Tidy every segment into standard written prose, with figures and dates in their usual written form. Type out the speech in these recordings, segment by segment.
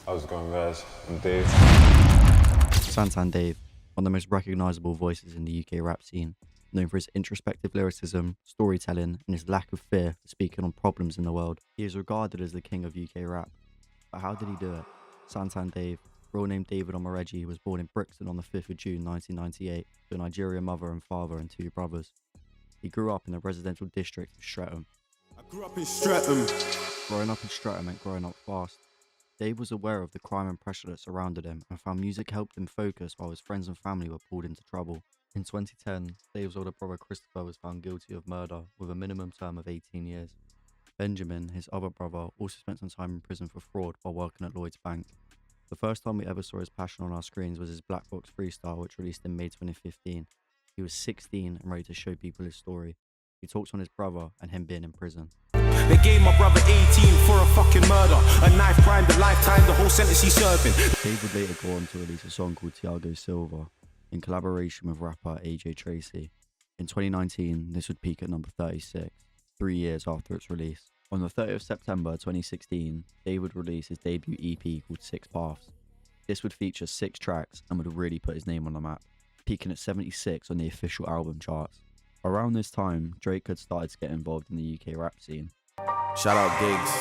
How's it going, guys? I'm Dave. SANTAN Dave, one of the most recognisable voices in the UK rap scene, known for his introspective lyricism, storytelling, and his lack of fear for speaking on problems in the world. He is regarded as the king of UK rap. But how did he do it? SANTAN Dave, real name David Omoreji, was born in Brixton on the 5th of June 1998 to a Nigerian mother and father and two brothers. He grew up in the residential district of Streatham. I grew up in Streatham. Growing up in Streatham meant growing up fast. Dave was aware of the crime and pressure that surrounded him and found music helped him focus while his friends and family were pulled into trouble. In 2010, Dave's older brother Christopher was found guilty of murder with a minimum term of 18 years. Benjamin, his other brother, also spent some time in prison for fraud while working at Lloyd's Bank. The first time we ever saw his passion on our screens was his Black Box freestyle, which released in May 2015. He was 16 and ready to show people his story. He talks on his brother and him being in prison. They gave my brother 18 for a fucking murder. A knife crime, the lifetime, the whole sentence he's serving. Dave would later go on to release a song called Tiago Silva in collaboration with rapper AJ Tracy. In 2019, this would peak at number 36, 3 years after its release. On the 30th of September 2016, Dave would release his debut EP called Six Paths. This would feature 6 tracks and would really put his name on the map, peaking at 76 on the official album charts. Around this time, Drake had started to get involved in the UK rap scene. Shout out Gigs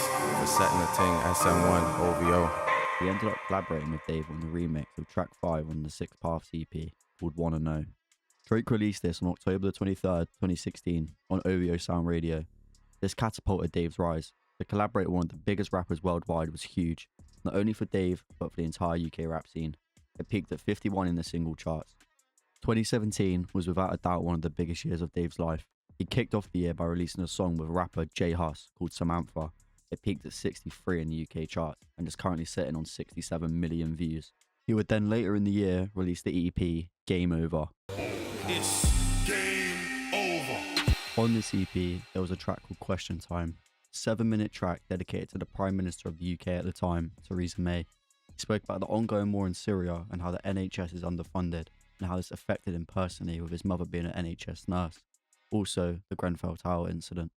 for setting the thing, SM1, OVO. He ended up collaborating with Dave on the remix of track 5 on the Six Paths EP called Wanna Know. Drake released this on October the 23rd, 2016 on OVO Sound Radio. This catapulted Dave's rise. To collaborate with one of the biggest rappers worldwide was huge, not only for Dave, but for the entire UK rap scene. It peaked at 51 in the single charts. 2017 was without a doubt one of the biggest years of Dave's life. He kicked off the year by releasing a song with rapper J Hus called Samantha. It peaked at 63 in the UK charts and is currently sitting on 67 million views. He would then later in the year release the EP Game Over. It's game over. On this EP, there was a track called Question Time, a 7-minute track dedicated to the Prime Minister of the UK at the time, Theresa May. He spoke about the ongoing war in Syria and how the NHS is underfunded and how this affected him personally with his mother being an NHS nurse. Also, the Grenfell Tower incident.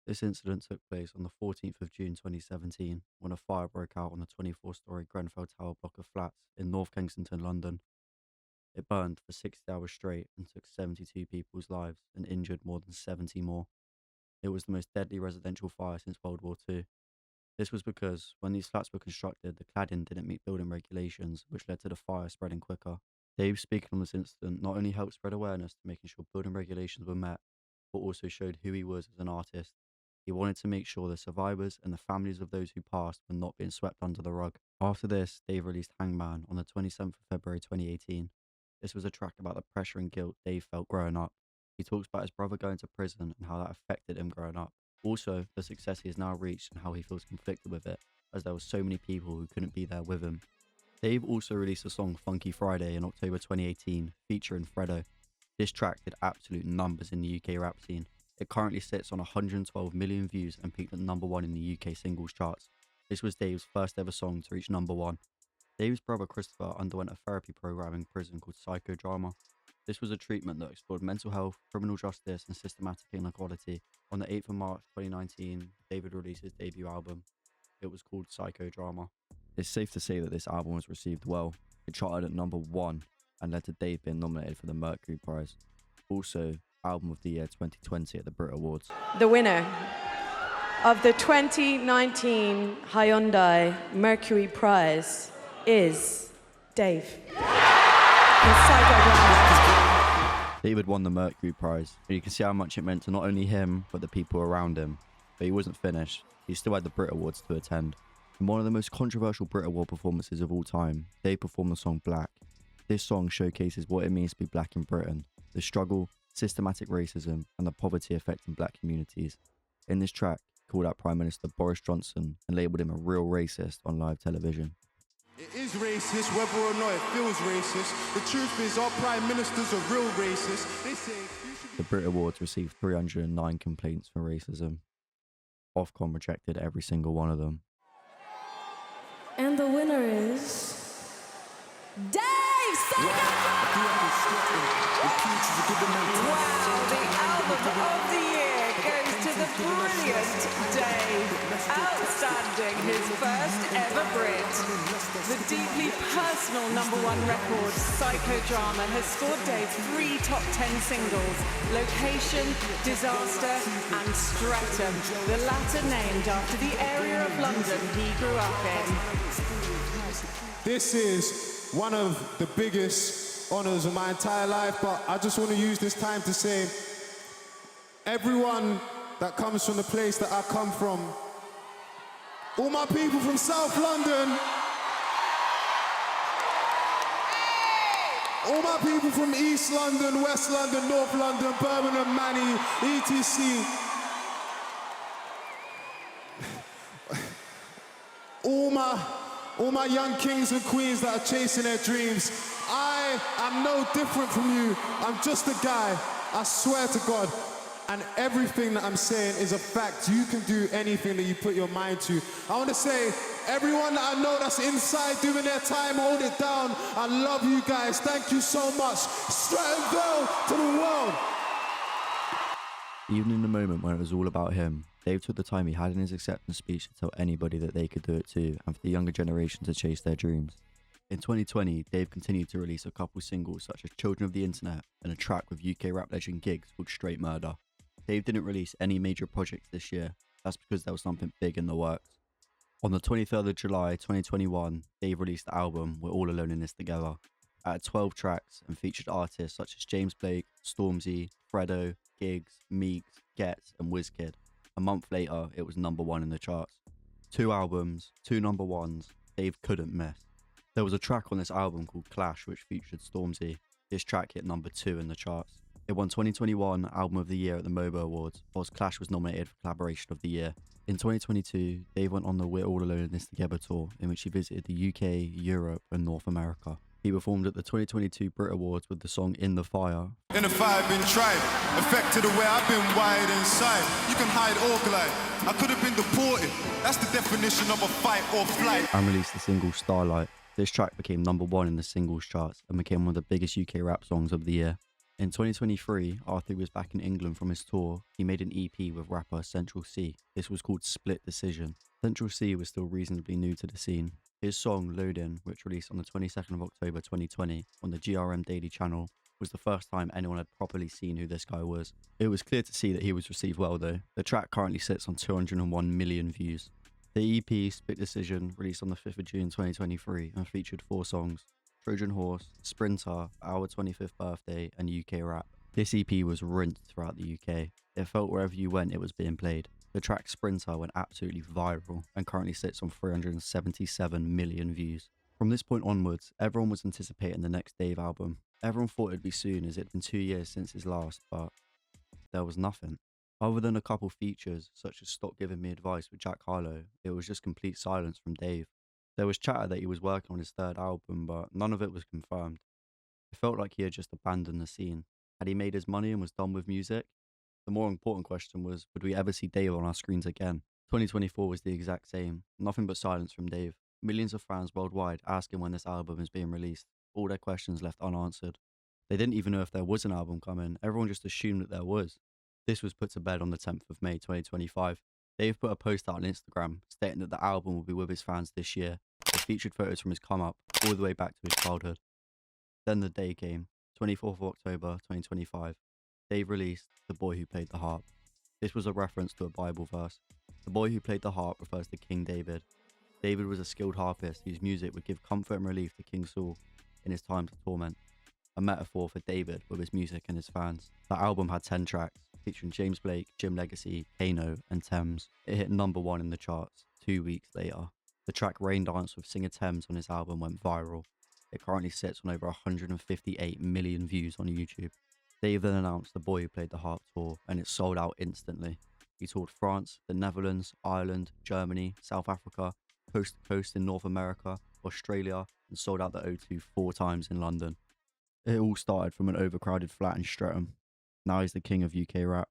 This incident took place on the 14th of June 2017 when a fire broke out on the 24-storey Grenfell Tower block of flats in North Kensington, London. It burned for 60 hours straight and took 72 people's lives and injured more than 70 more. It was the most deadly residential fire since World War II. This was because when these flats were constructed, the cladding didn't meet building regulations, which led to the fire spreading quicker. Dave speaking on this incident not only helped spread awareness to making sure building regulations were met, but also showed who he was as an artist. He wanted to make sure the survivors and the families of those who passed were not being swept under the rug. After this, Dave released Hangman on the 27th of February 2018. This was a track about the pressure and guilt Dave felt growing up. He talks about his brother going to prison and how that affected him growing up. Also, the success he has now reached and how he feels conflicted with it, as there were so many people who couldn't be there with him. Dave also released the song Funky Friday in October 2018, featuring Fredo. This track did absolute numbers in the UK rap scene. It currently sits on 112 million views and peaked at number 1 in the UK singles charts. This was Dave's first ever song to reach number 1. Dave's brother Christopher underwent a therapy program in prison called Psychodrama. This was a treatment that explored mental health, criminal justice, and systematic inequality. On the 8th of March 2019, David released his debut album. It was called Psychodrama. It's safe to say that this album was received well. It charted at number 1 and led to Dave being nominated for the Mercury Prize. Also, Album of the Year 2020 at the Brit Awards. The winner of the 2019 Hyundai Mercury Prize is Dave. David won the Mercury Prize, and you can see how much it meant to not only him, but the people around him. But he wasn't finished. He still had the Brit Awards to attend. In one of the most controversial Brit Award performances of all time, Dave performed the song Black. This song showcases what it means to be black in Britain, the struggle, systematic racism, and the poverty affecting black communities. In this track, he called out Prime Minister Boris Johnson and labelled him a real racist on live television. It is racist, whether or not it feels racist. The truth is, our Prime Minister's a real racist. They say The Brit Awards received 309 complaints for racism. Ofcom rejected every single one of them. And the winner is Dave! Wow, the album of the year goes to the brilliant Dave. Outstanding, his first ever Brit. deeply personal #1 record, Psychodrama, has scored Dave 3 top 10 singles: Location, Disaster and Stratum, the latter named after the area of London he grew up in. This is one of the biggest honors of my entire life, but I just want to use this time to say, everyone that comes from the place that I come from, all my people from South London, all my people from East London, West London, North London, Birmingham, Manny, etc. All my young kings and queens that are chasing their dreams, I am no different from you. I'm just a guy, I swear to God. And everything that I'm saying is a fact. You can do anything that you put your mind to. I want to say, everyone that I know that's inside doing their time, hold it down. I love you guys. Thank you so much. Stratumville to the world. Even in the moment when it was all about him, Dave took the time he had in his acceptance speech to tell anybody that they could do it too, and for the younger generation to chase their dreams. In 2020, Dave continued to release a couple singles such as Children of the Internet and a track with UK rap legend Giggs called Straight Murder. Dave didn't release any major projects this year. That's because there was something big in the works. On the 23rd of July 2021, Dave released the album We're All Alone in This Together. It had 12 tracks and featured artists such as James Blake, Stormzy, Fredo, Giggs, Meeks, Gets and Wizkid. A month later, it was #1 in the charts. 2 albums, 2 #1s, Dave couldn't miss. There was a track on this album called Clash which featured Stormzy. This track hit #2 in the charts. It won 2021 Album of the Year at the MOBO Awards, whilst Clash was nominated for Collaboration of the Year. In 2022, Dave went on the We're All Alone in This Together tour, in which he visited the UK, Europe and North America. He performed at the 2022 Brit Awards with the song In the Fire. In the fire, been tried. Affected the way I've been wired inside. You can hide or glide. I could have been deported. That's the definition of a fight or flight. And released the single Starlight. This track became #1 in the singles charts and became one of the biggest UK rap songs of the year. In 2023, after he was back in England from his tour, he made an EP with rapper Central C. This was called Split Decision. Central C was still reasonably new to the scene. His song Load In, which released on the 22nd of October 2020 on the GRM Daily channel, was the first time anyone had properly seen who this guy was. It was clear to see that he was received well though. The track currently sits on 201 million views. The EP Split Decision released on the 5th of June 2023 and featured 4 songs: Trojan Horse, Sprinter, Our 25th Birthday and UK Rap. This EP was rinsed throughout the UK. It felt wherever you went it was being played. The track Sprinter went absolutely viral and currently sits on 377 million views. From this point onwards, everyone was anticipating the next Dave album. Everyone thought it'd be soon as it'd been 2 years since his last, but there was nothing. Other than a couple features such as Stop Giving Me Advice with Jack Harlow, it was just complete silence from Dave. There was chatter that he was working on his 3rd album, but none of it was confirmed. It felt like he had just abandoned the scene. Had he made his money and was done with music? The more important question was, would we ever see Dave on our screens again? 2024 was the exact same. Nothing but silence from Dave. Millions of fans worldwide asking when this album is being released. All their questions left unanswered. They didn't even know if there was an album coming. Everyone just assumed that there was. This was put to bed on the 10th of May 2025. Dave put a post out on Instagram stating that the album will be with his fans this year. It featured photos from his come up all the way back to his childhood. Then the day came, 24th of October 2025. Dave released The Boy Who Played the Harp. This was a reference to a Bible verse. The boy who played the harp refers to King David. David was a skilled harpist whose music would give comfort and relief to King Saul in his times of torment. A metaphor for David with his music and his fans. The album had 10 tracks, featuring James Blake, Jim Legacy, Kano and Thames. It hit #1 in the charts 2 weeks later. The track Rain Dance with singer Thames on his album went viral. It currently sits on over 158 million views on YouTube. Dave then announced The Boy Who Played the Harp tour, and it sold out instantly. He toured France, the Netherlands, Ireland, Germany, South Africa, coast to coast in North America, Australia, and sold out the O2 4 times in London. It all started from an overcrowded flat in Streatham. Now he's the king of UK rap.